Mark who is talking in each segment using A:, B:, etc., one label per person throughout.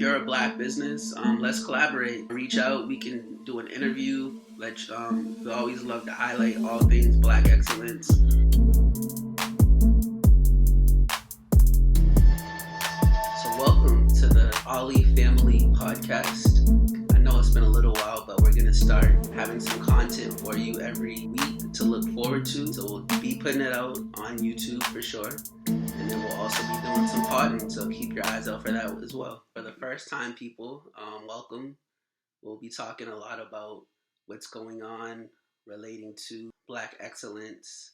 A: you're a black business, let's collaborate. Reach out. We can do an interview. We always love to highlight all things black excellence. So welcome to the Ollie Family Podcast. I know it's been a little while, but we're gonna start having some content for you every week to look forward to. So we'll be putting it out on YouTube for sure. And then we'll also be doing some podding, so keep your eyes out for that as well. For the first time people, welcome. We'll be talking a lot about what's going on relating to black excellence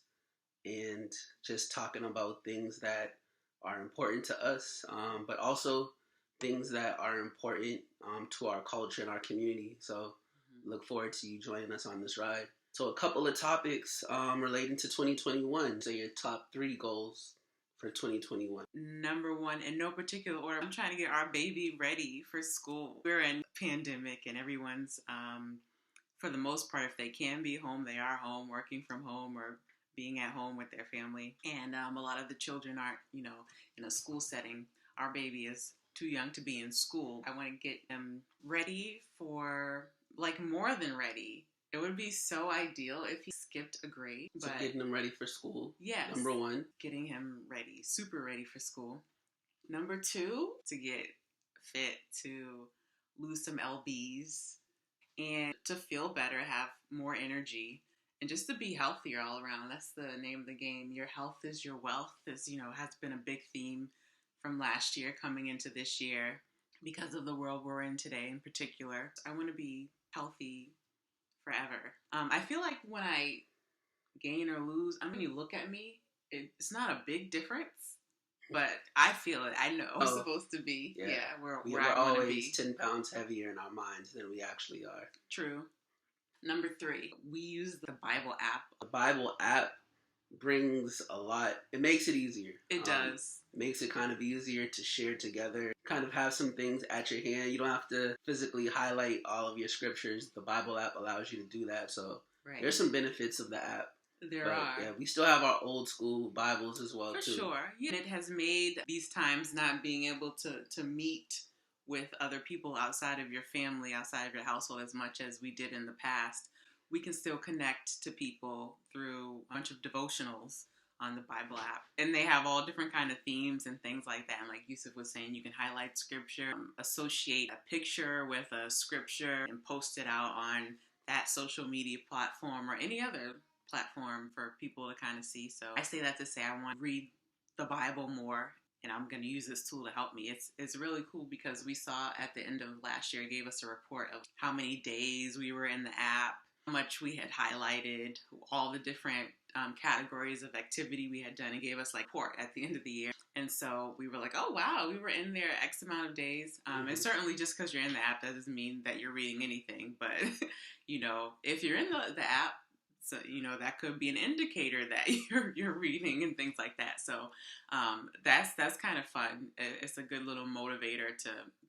A: and just talking about things that are important to us, but also things that are important to our culture and our community. So look forward to you joining us on this ride. So a couple of topics relating to 2021. So your top 3 goals for 2021.
B: Number 1, in no particular order, I'm trying to get our baby ready for school. We're in a pandemic and everyone's, for the most part, if they can be home, they are home, working from home or being at home with their family. And a lot of the children aren't, in a school setting. Our baby is too young to be in school. I want to get them ready for, more than ready. It would be so ideal if he skipped a grade.
A: So getting him ready for school.
B: Yes.
A: Number 1.
B: Getting him ready, super ready for school. Number 2, to get fit, to lose some lbs, and to feel better, have more energy, and just to be healthier all around. That's the name of the game. Your health is your wealth. This, has been a big theme from last year coming into this year because of the world we're in today in particular. I want to be healthy forever. I feel like when I gain or lose, when you look at me, it's not a big difference, but I feel it. I know I'm supposed to be. Yeah, where I want to be.
A: Always 10 pounds heavier in our minds than we actually are.
B: True. Number 3, we use the Bible app.
A: The Bible app brings a lot. It makes it easier.
B: It does.
A: Makes it kind of easier to share together. Kind of have some things at your hand. You don't have to physically highlight all of your scriptures. The Bible app allows you to do that. So There's some benefits of the app.
B: There are.
A: Yeah, we still have our old school Bibles as well,
B: too. For
A: too.
B: sure. Yeah. It has made these times not being able to meet with other people outside of your family, outside of your household as much as we did in the past. We can still connect to people through a bunch of devotionals on the Bible app. And they have all different kind of themes and things like that. And like Yusuf was saying, you can highlight scripture, associate a picture with a scripture and post it out on that social media platform or any other platform for people to kind of see. So I say that to say I want to read the Bible more, and I'm going to use this tool to help me. It's really cool because we saw at the end of last year, it gave us a report of how many days we were in the app, how much we had highlighted, all the different categories of activity we had done. It gave us a report at the end of the year. And so we were like, oh, wow, we were in there X amount of days. And certainly just because you're in the app, that doesn't mean that you're reading anything. But, if you're in the app, so, that could be an indicator that you're reading and things like that. So that's kind of fun. It's a good little motivator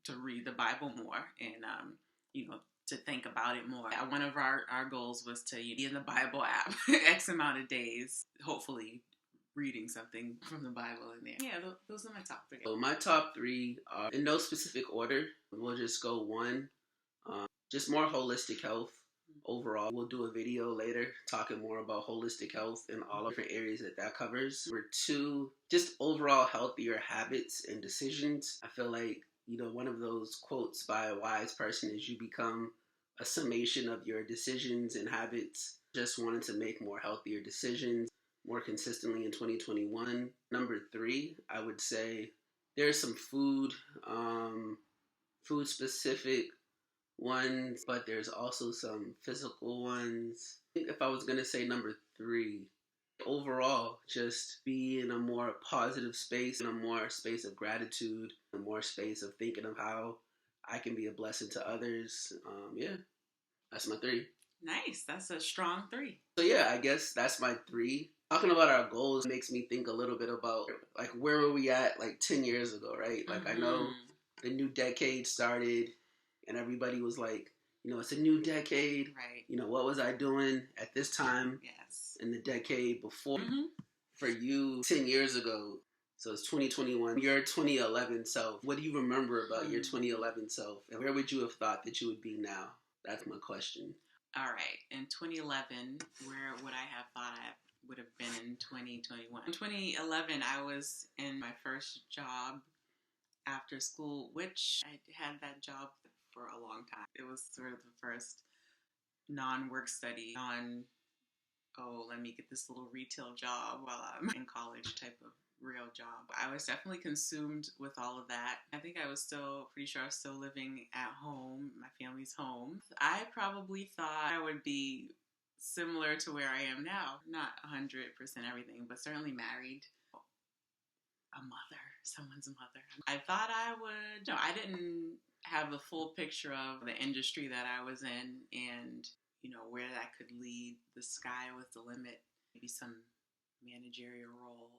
B: to read the Bible more and, to think about it more. One of our goals was to be in the Bible app X amount of days, hopefully reading something from the Bible in there. Yeah, those are my top 3.
A: So my top 3 are in no specific order. We'll just go 1. Just more holistic health. Overall, we'll do a video later talking more about holistic health and all of the different areas that covers. Number 2, just overall healthier habits and decisions. I feel like, one of those quotes by a wise person is you become a summation of your decisions and habits. Just wanted to make more healthier decisions more consistently in 2021. Number 3, I would say there's some food specific ones, but there's also some physical ones. I think if I was going to say number 3, overall, just be in a more positive space, in a more space of gratitude, a more space of thinking of how I can be a blessing to others. That's my 3.
B: Nice. That's a strong 3.
A: So yeah, I guess that's my 3. Talking about our goals makes me think a little bit about where were we at 10 years ago, right? I know the new decade started and everybody was like, it's a new decade.
B: Right.
A: What was I doing at this time
B: Yes.
A: in the decade before? For you, 10 years ago, So it's 2021. Your 2011 self. What do you remember about your 2011 self? And where would you have thought that you would be now? That's my question.
B: All right. In 2011, where would I have thought I would have been in 2021? In 2011, I was in my first job after school, which I had that job for a long time. It was sort of the first non-work study, let me get this little retail job while I'm in college type of real job. I was definitely consumed with all of that. I think I was pretty sure I was still living at home, my family's home. I probably thought I would be similar to where I am now. Not 100% everything, but certainly married. A mother, someone's mother. I thought I would, no, I didn't have the full picture of the industry that I was in and, where that could lead. The sky was the limit, maybe some managerial role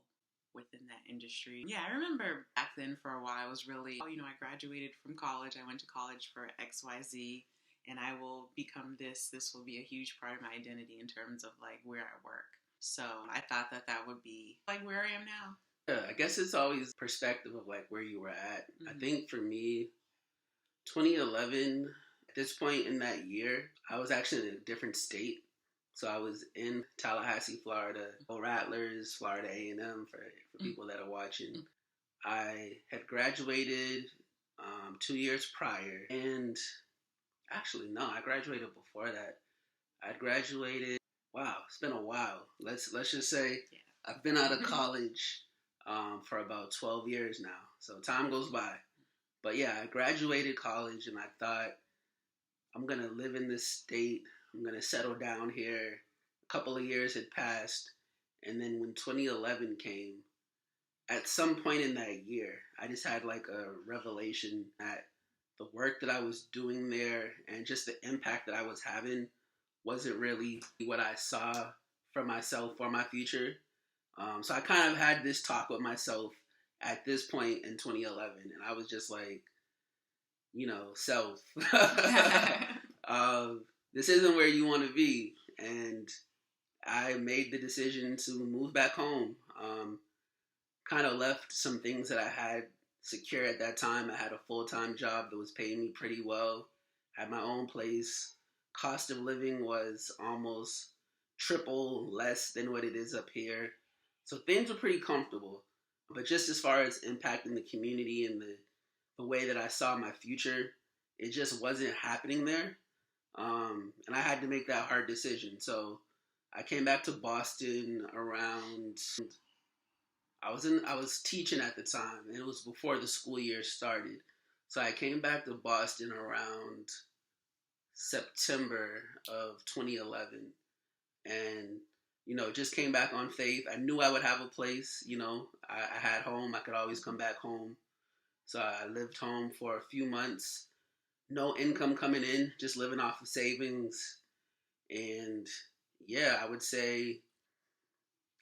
B: within that industry. Yeah, I remember back then for a while, I was really, I graduated from college. I went to college for XYZ and I will become this. This will be a huge part of my identity in terms of like where I work. So I thought that would be like where I am now.
A: Yeah, I guess it's always perspective of like where you were at. I think for me, 2011, at this point in that year, I was actually in a different state. So I was in Tallahassee, Florida, Rattlers, Florida A&M for people that are watching. I had graduated 2 years prior. And actually, no, I graduated before that. I'd graduated, wow, it's been a while. Let's just say I've been out of college for about 12 years now. So time goes by. But yeah, I graduated college and I thought, I'm going to live in this state. I'm going to settle down here. A couple of years had passed. And then when 2011 came, at some point in that year, I just had like a revelation that the work that I was doing there and just the impact that I was having wasn't really what I saw for myself or my future. So I kind of had this talk with myself at this point in 2011. And I was just like, self, this isn't where you want to be. And I made the decision to move back home. Kind of left some things that I had secure at that time. I had a full-time job that was paying me pretty well. Had my own place. Cost of living was almost triple less than what it is up here. So things were pretty comfortable. But just as far as impacting the community and the way that I saw my future, it just wasn't happening there. And I had to make that hard decision. So I came back to Boston around, I was teaching at the time, and it was before the school year started. So I came back to Boston around September of 2011. And just came back on faith. I knew I would have a place. I had home. I could always come back home. So I lived home for a few months. No income coming in, just living off of savings. And yeah, I would say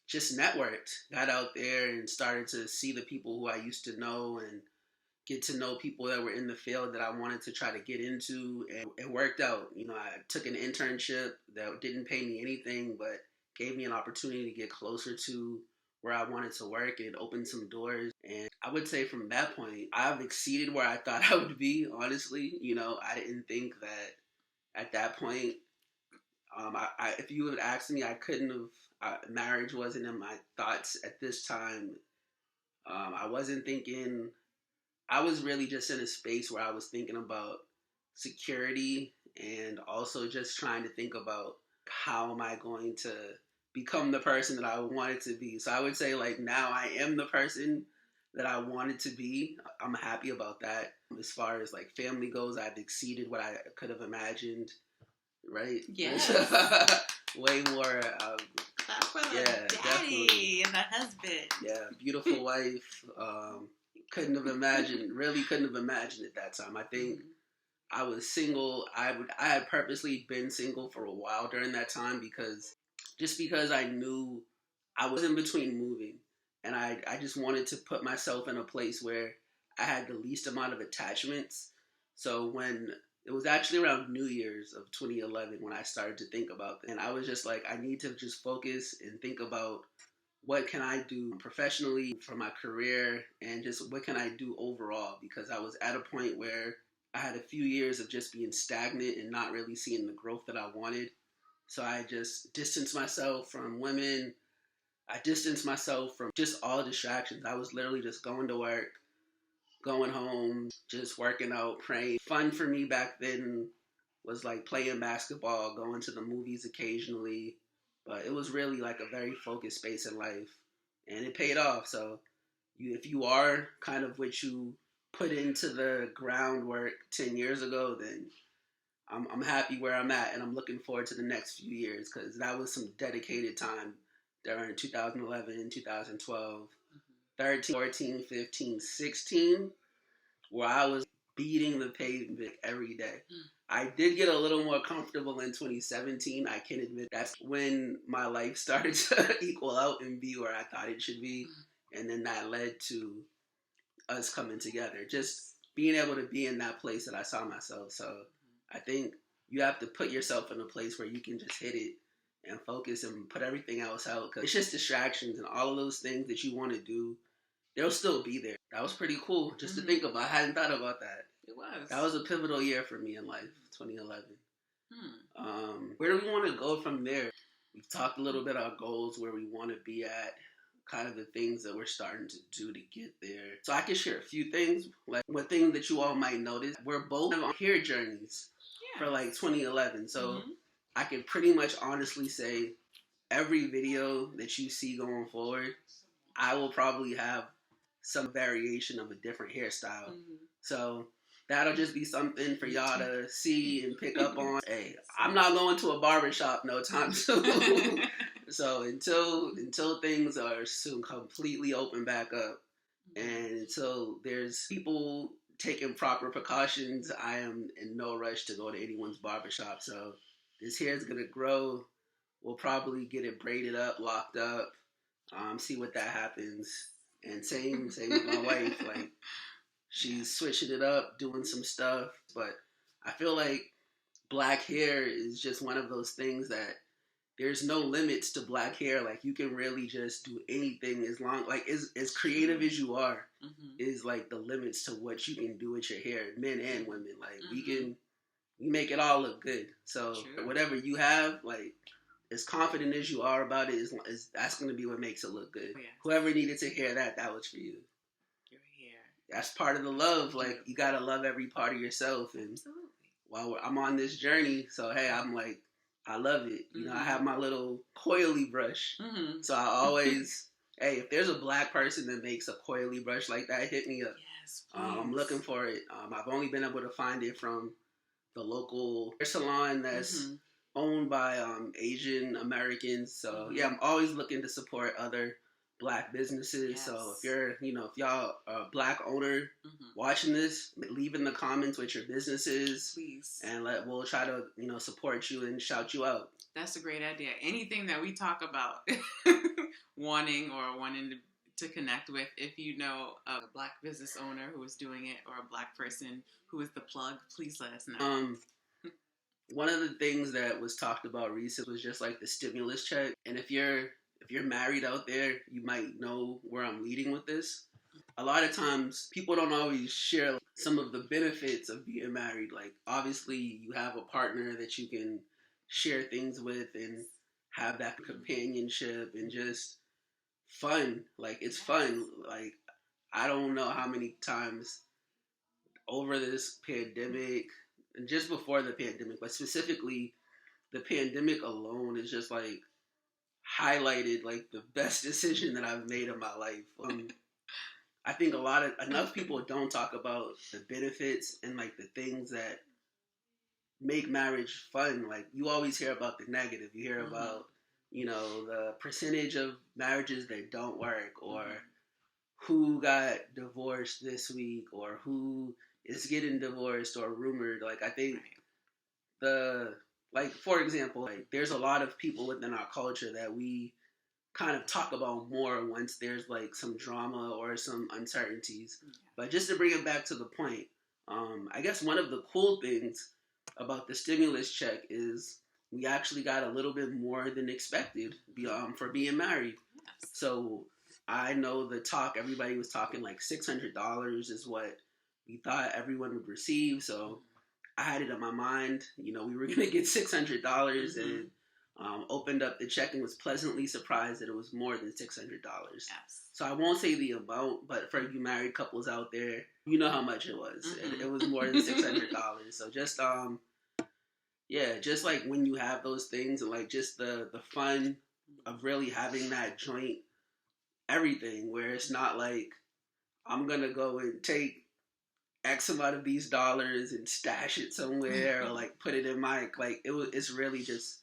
A: just networked. Got out there and started to see the people who I used to know and get to know people that were in the field that I wanted to try to get into. And it worked out. I took an internship that didn't pay me anything, but gave me an opportunity to get closer to where I wanted to work, and it opened some doors. And I would say from that point, I've exceeded where I thought I would be, honestly. I didn't think that at that point, if you had asked me, I couldn't have, marriage wasn't in my thoughts at this time. I wasn't thinking, I was really just in a space where I was thinking about security and also just trying to think about how am I going to become the person that I wanted to be. So I would say like now I am the person that I wanted to be. I'm happy about that. As far as like family goes, I've exceeded what I could have imagined, right?
B: Yes.
A: Way more.
B: Clap for the daddy
A: definitely.
B: and the husband.
A: Yeah, beautiful wife. Couldn't have imagined at that time. I think I was single. I had purposely been single for a while during that time because I knew I was in between moving, and I just wanted to put myself in a place where I had the least amount of attachments. So when it was actually around New Year's of 2011 when I started to think about that, and I was just like, I need to just focus and think about what can I do professionally for my career, and just what can I do overall, because I was at a point where I had a few years of just being stagnant and not really seeing the growth that I wanted. So I just distanced myself from women. I distanced myself from just all distractions. I was literally just going to work, going home, just working out, praying. Fun for me back then was like playing basketball, going to the movies occasionally, but it was really like a very focused space in life, and it paid off. So, if you are kind of what you put into the groundwork 10 years ago, then I'm happy where I'm at, and I'm looking forward to the next few years, because that was some dedicated time during 2011, 2012, 13, 14, 15, 16, where I was beating the pavement every day. I did get a little more comfortable in 2017. I can admit that's when my life started to equal out and be where I thought it should be. And then that led to us coming together. Just being able to be in that place that I saw myself. So I think you have to put yourself in a place where you can just hit it and focus and put everything else out. Because it's just distractions, and all of those things that you want to do, they'll still be there. That was pretty cool just to think about. I hadn't thought about that.
B: It was.
A: That was a pivotal year for me in life, 2011. Where do we want to go from there? We've talked a little bit about goals, where we want to be at, kind of the things that we're starting to do to get there. So I can share a few things. Like one thing that you all might notice, we're both on hair journeys for like 2011. So I can pretty much honestly say every video that you see going forward, I will probably have some variation of a different hairstyle. So that'll just be something for y'all to see and pick up on. Hey, I'm not going to a barbershop no time soon. So until things are soon completely open back up, and until there's people taking proper precautions, I am in no rush to go to anyone's barbershop. So this hair is going to grow. We'll probably get it braided up, locked up, see what that happens. And same with my wife. Like, she's switching it up, doing some stuff. But I feel like black hair is just one of those things that there's no limits to black hair. Like, you can really just do anything as long, like, as creative as you are, is like the limits to what you can do with your hair, men and women. Like, we make it all look good. So whatever you have, like, as confident as you are about it, is that's going to be what makes it look good. Whoever needed to hear that was for you.
B: Your hair.
A: That's part of the love. Like, you got to love every part of yourself. And while I'm on this journey, so hey, I'm like, I love it. You know, I have my little coily brush. So I always, hey, if there's a black person that makes a coily brush like that, hit me up.
B: Yes,
A: I'm looking for it. I've only been able to find it from the local hair salon that's owned by Asian Americans. So yeah, I'm always looking to support other black businesses.
B: Yes.
A: So if y'all are a black owner watching this, leave in the comments what your business is,
B: please,
A: and we'll try to support you and shout you out.
B: That's a great idea. Anything that we talk about wanting to connect with, if you know a black business owner who is doing it, or a black person who is the plug, please let us know.
A: One of the things that was talked about recently was just like the stimulus check. And if you're married out there, you might know where I'm leading with this. A lot of times people don't always share some of the benefits of being married. Like, obviously you have a partner that you can share things with and have that companionship and just fun. Like, it's fun. Like, I don't know how many times over this pandemic, and just before the pandemic, but specifically the pandemic alone is just like highlighted like the best decision that I've made in my life. I think enough people don't talk about the benefits and like the things that make marriage fun. Like, you always hear about the negative. You hear about, the percentage of marriages that don't work, or who got divorced this week, or who is getting divorced or rumored. Like, I think for example, like, there's a lot of people within our culture that we kind of talk about more once there's like some drama or some uncertainties. But just to bring it back to the point, I guess one of the cool things about the stimulus check is we actually got a little bit more than expected for being married.
B: Yes.
A: So I know the talk, everybody was talking like $600 is what we thought everyone would receive. So I had it in my mind, we were going to get $600 and opened up the check and was pleasantly surprised that it was more than $600.
B: Yes.
A: So I won't say the amount, but for you married couples out there, you know how much it was. It was more than $600. So just just like when you have those things and like just the fun of really having that joint everything where it's not like I'm gonna go and take X amount of these dollars and stash it somewhere or like put it in my it's really just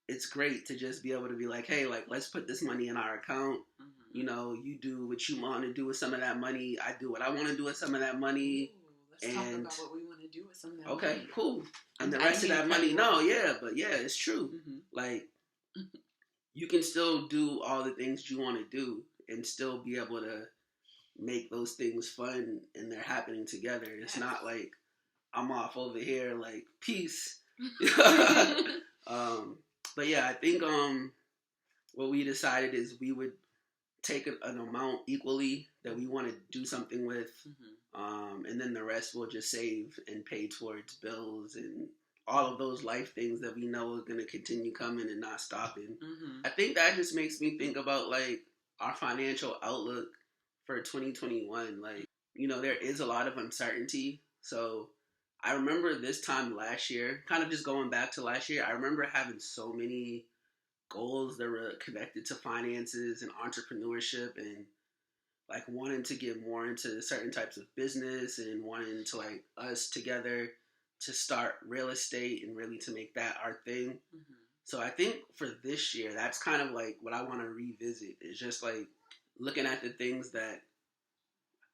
A: it's great to just be able to be like, hey, like let's put this money in our account. You do what you want to do with some of that money. I do what I want to do with some of that money.
B: Let's talk about what we want to do with some of that money.
A: Okay, cool. And the rest of that money, it's true. Like, you can still do all the things you want to do and still be able to make those things fun and they're happening together. It's not like I'm off over here, like, peace. But yeah, I think what we decided is we would take an amount equally that we want to do something with, and then the rest we'll just save and pay towards bills and all of those life things that we know are going to continue coming and not stopping. I think that just makes me think about like our financial outlook for 2021. Like, there is a lot of uncertainty. So I remember this time last year, kind of just going back to last year, I remember having so many goals that were connected to finances and entrepreneurship and like wanting to get more into certain types of business and wanting to like us together to start real estate and really to make that our thing. So I think for this year, that's kind of like what I want to revisit is just like looking at the things that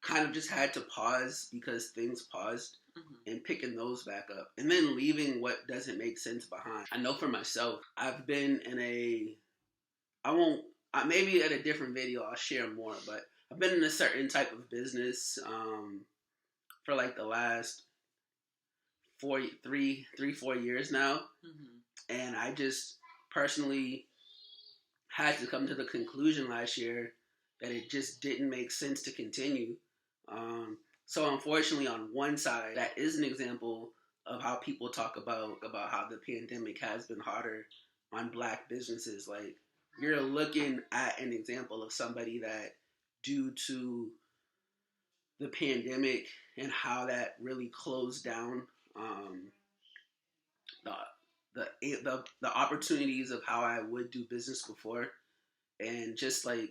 A: kind of just had to pause because things paused and picking those back up and then leaving what doesn't make sense behind. I know for myself, I've been in maybe at a different video I'll share more, but I've been in a certain type of business for like the last 4 years now. And I just personally had to come to the conclusion last year that it just didn't make sense to continue. So unfortunately, on one side, that is an example of how people talk about how the pandemic has been harder on Black businesses. Like, you're looking at an example of somebody that, due to the pandemic and how that really closed down the opportunities of how I would do business before, and just like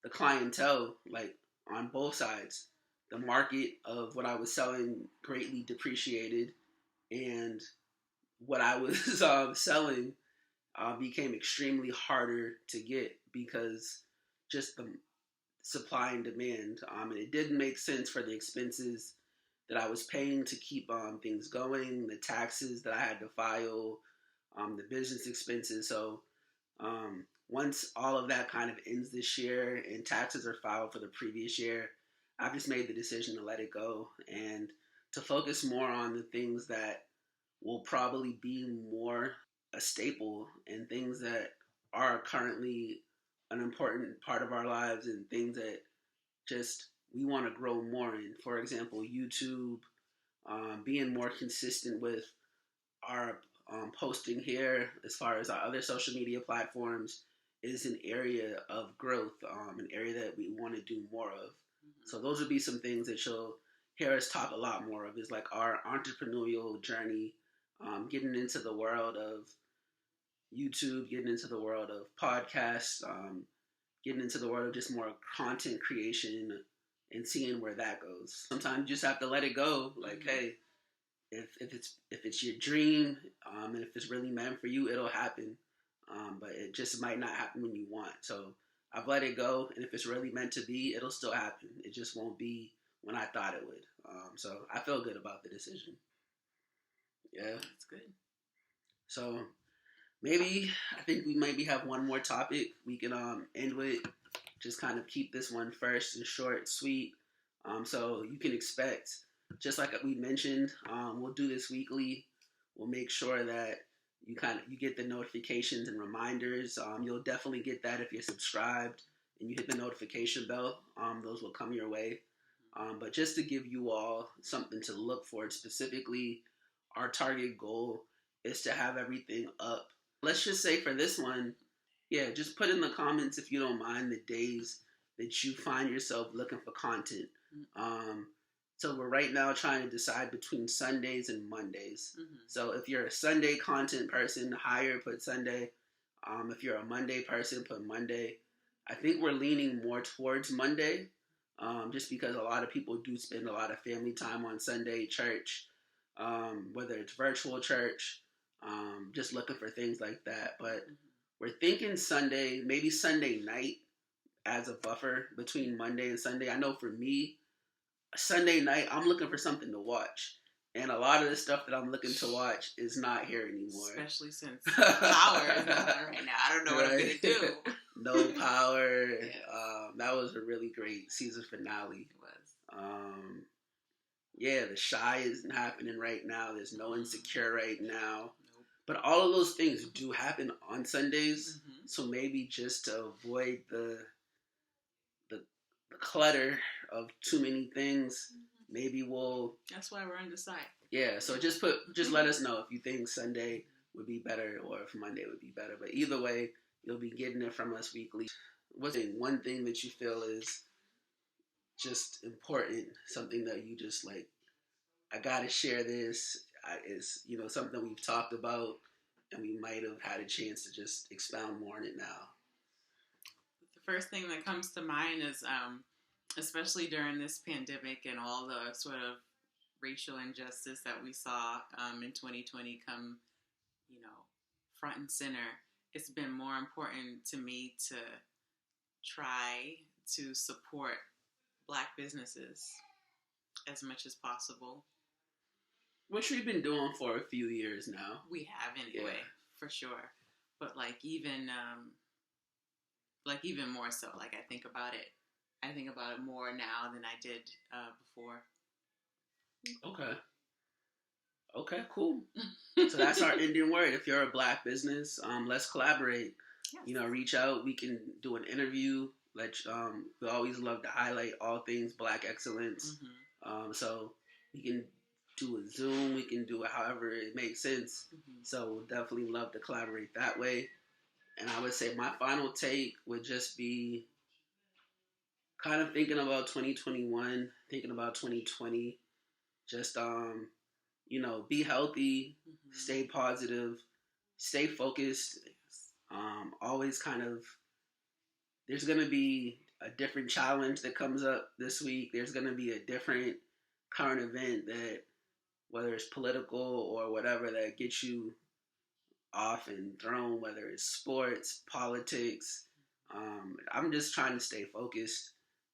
A: the clientele, like on both sides. The market of what I was selling greatly depreciated, and what I was selling became extremely harder to get because just the supply and demand. And it didn't make sense for the expenses that I was paying to keep things going, the taxes that I had to file, the business expenses. So once all of that kind of ends this year and taxes are filed for the previous year, I've just made the decision to let it go and to focus more on the things that will probably be more a staple and things that are currently an important part of our lives and things that just we want to grow more in. For example, YouTube, being more consistent with our posting here as far as our other social media platforms is an area of growth, an area that we want to do more of. So those would be some things that you'll hear us talk a lot more of, is like our entrepreneurial journey, getting into the world of YouTube, getting into the world of podcasts, getting into the world of just more content creation and seeing where that goes. Sometimes you just have to let it go. Like, hey, if it's your dream, and if it's really meant for you, it'll happen. But it just might not happen when you want. So I've let it go, and if it's really meant to be, it'll still happen. It just won't be when I thought it would. So I feel good about the decision. Yeah.
B: That's good.
A: So maybe, I think we maybe have one more topic we can end with. Just kind of keep this one first and short, sweet. So you can expect, just like we mentioned, we'll do this weekly. We'll make sure that you get the notifications and reminders. You'll definitely get that if you're subscribed and you hit the notification bell. Those will come your way. But just to give you all something to look for, specifically, our target goal is to have everything up. Let's just say for this one, yeah, just put in the comments if you don't mind the days that you find yourself looking for content. So we're right now trying to decide between Sundays and Mondays. So if you're a Sunday content person, put Sunday. If you're a Monday person, put Monday. I think we're leaning more towards Monday, just because a lot of people do spend a lot of family time on Sunday, church, whether it's virtual church, just looking for things like that. But we're thinking Sunday, maybe Sunday night as a buffer between Monday and Sunday. I know for me, Sunday night, I'm looking for something to watch. And a lot of the stuff that I'm looking to watch is not here anymore.
B: Especially since Power is not on right now. I don't know what I'm going to do.
A: No Power. Yeah. That was a really great season finale.
B: It was.
A: Yeah, The Shy isn't happening right now. There's no Insecure right now. Nope. But all of those things do happen on Sundays. So maybe just to avoid the clutter of too many things, maybe we'll...
B: That's why we're undecided.
A: Yeah, so just let us know if you think Sunday would be better or if Monday would be better. But either way, you'll be getting it from us weekly. What's one thing that you feel is just important, something that you just like, I gotta share this, is, something we've talked about and we might have had a chance to just expound more on it now?
B: The first thing that comes to mind is, especially during this pandemic and all the sort of racial injustice that we saw in 2020 come, front and center, it's been more important to me to try to support Black businesses as much as possible.
A: Which we've been doing for a few years now.
B: We have anyway, for sure. But even more so, I think about it more now than I did before. Okay, cool. So that's our ending word. If you're a Black business, let's collaborate. Yes. Reach out. We can do an interview. We always love to highlight all things Black excellence. So we can do a Zoom. We can do it however it makes sense. So we'll definitely love to collaborate that way. And I would say my final take would just be kind of thinking about 2021, thinking about 2020. Just, be healthy, stay positive, stay focused. Always there's going to be a different challenge that comes up this week. There's going to be a different current event that, whether it's political or whatever, that gets you off and thrown, whether it's sports, politics. I'm just trying to stay focused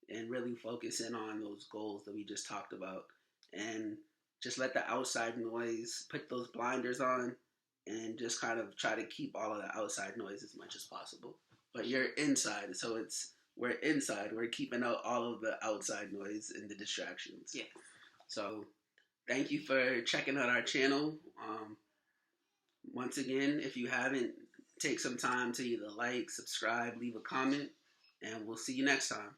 B: and really focus in on those goals that we just talked about. And just let the outside noise, put those blinders on, and just kind of try to keep all of the outside noise as much as possible. But you're inside, so we're inside. We're keeping out all of the outside noise and the distractions. Yeah. So thank you for checking out our channel. Once again, if you haven't, take some time to either like, subscribe, leave a comment, and we'll see you next time.